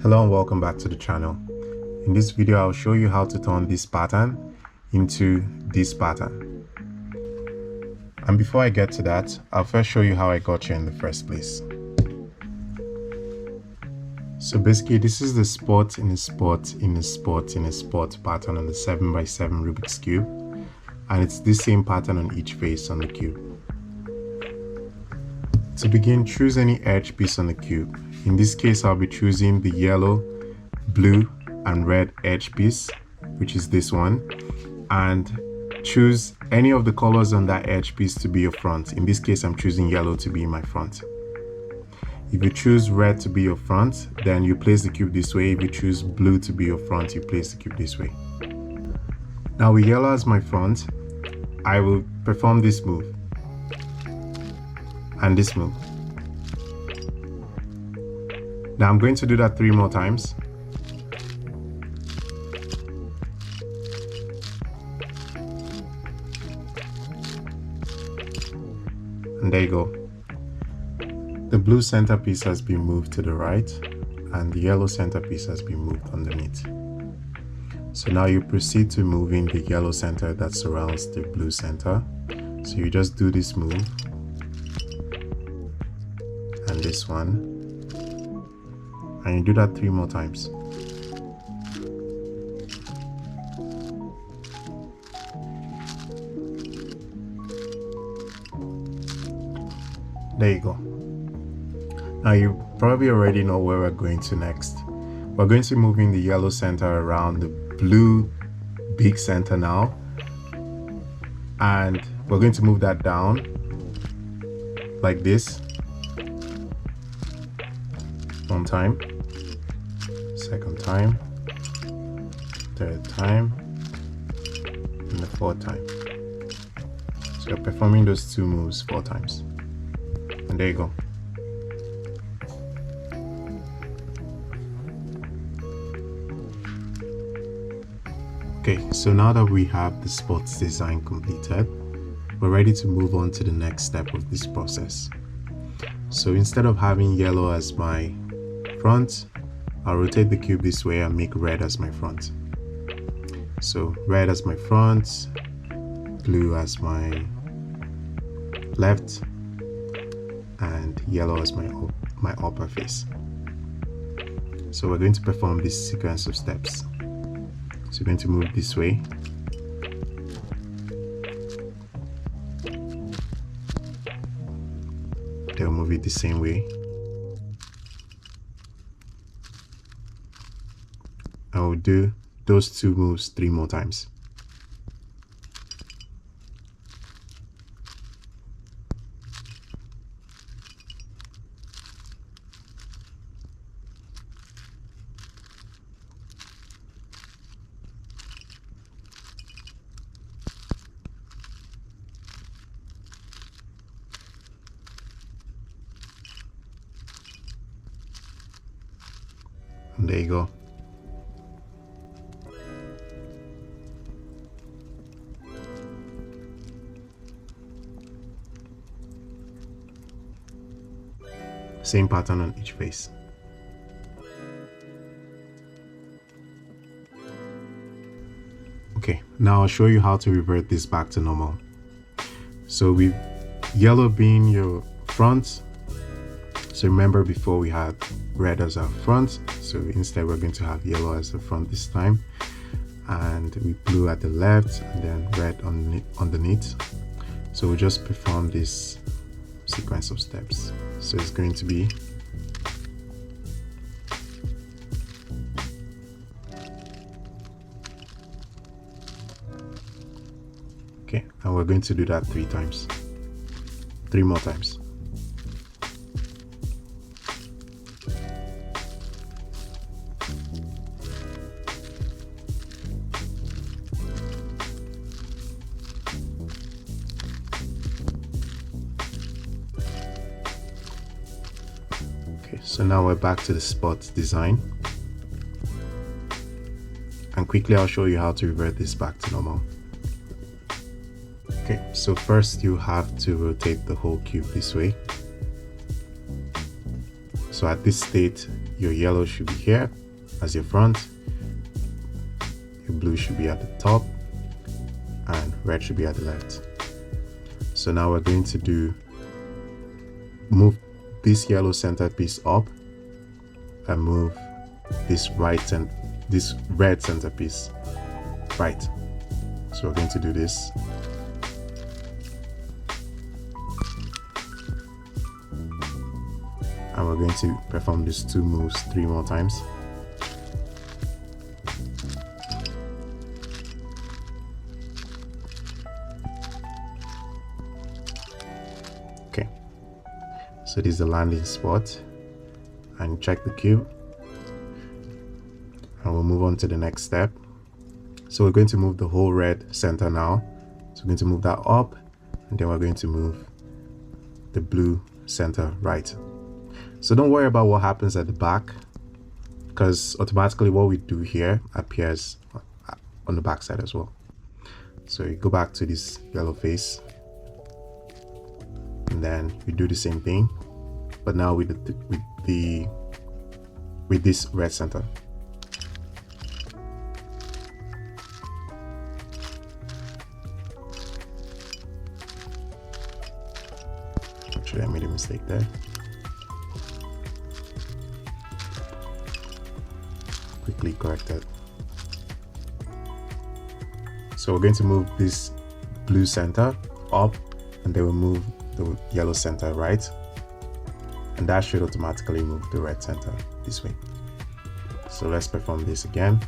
Hello and welcome back to the channel. In this video I'll show you how to turn this pattern into this pattern. And before I get to that, I'll first show you how I got here in the first place. So basically this is the spot in a spot in a spot in a spot pattern on the 7x7 Rubik's Cube, and it's the same pattern on each face on the cube. To begin, choose any edge piece on the cube. In this case, I'll be choosing the yellow, blue, and red edge piece, which is this one, and choose any of the colors on that edge piece to be your front. In this case, I'm choosing yellow to be my front. If you choose red to be your front, then you place the cube this way. If you choose blue to be your front, you place the cube this way. Now with yellow as my front, I will perform this move and this move. Now I'm going to do that 3 more times. And there you go. The blue centerpiece has been moved to the right and the yellow centerpiece has been moved underneath. So now you proceed to moving the yellow center that surrounds the blue center. So you just do this move and this one, and you do that 3 more times. There you go. Now you probably already know where we're going to next. We're going to move in the yellow center around the blue big center now, and we're going to move that down like this. One time, second time, third time, and the 4th time. So you're performing those 2 moves 4 times. And there you go. Okay, so now that we have the spots design completed, we're ready to move on to the next step of this process. So instead of having yellow as my front, I'll rotate the cube this way and make red as my front. So red as my front, blue as my left, and yellow as my upper face. So we're going to perform this sequence of steps. So we're going to move this way. They'll move it the same way. I will do those 2 moves 3 more times. And there you go. Same pattern on each face. Okay, now I'll show you how to revert this back to normal. So with yellow being your front, so remember before we had red as our front, so instead we're going to have yellow as the front this time, and with blue at the left and then red underneath. So we'll just perform this sequence of steps. So it's going to be okay, and we're going to do that 3 times, 3 more times. So now we're back to the spot design, and quickly I'll show you how to revert this back to normal. Okay, so first you have to rotate the whole cube this way. So at this state, your yellow should be here as your front, your blue should be at the top, and red should be at the left. So now we're going to move this yellow centerpiece up and move this this red centerpiece right. So we're going to do this. And we're going to perform these two moves 3 more times. Okay, so this is the landing spot, and check the cube, and we'll move on to the next step. So we're going to move the whole red center now. So we're going to move that up, and then we're going to move the blue center right. So don't worry about what happens at the back, because automatically what we do here appears on the back side as well. So you go back to this yellow face, and then we do the same thing, but now with this red center. Actually, I made a mistake there. Quickly correct that. So we're going to move this blue center up, and then we'll move the yellow center right, and that should automatically move the red center this way. So let's perform this again.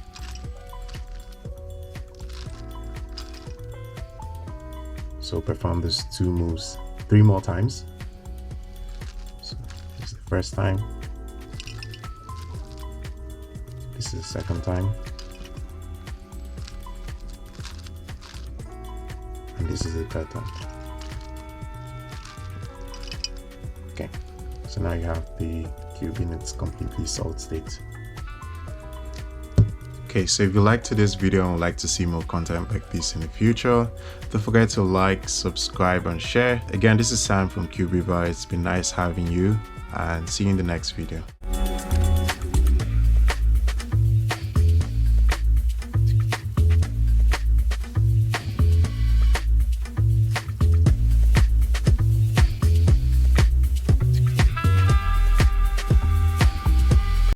So perform these 2 moves 3 more times. So this is the first time, this is the second time, and this is the third time. Okay, so now you have the cube in its completely solid state. Okay, so if you liked this video and would like to see more content like this in the future, don't forget to like, subscribe, and share. Again, this is Sam from Cube River. It's been nice having you, and see you in the next video.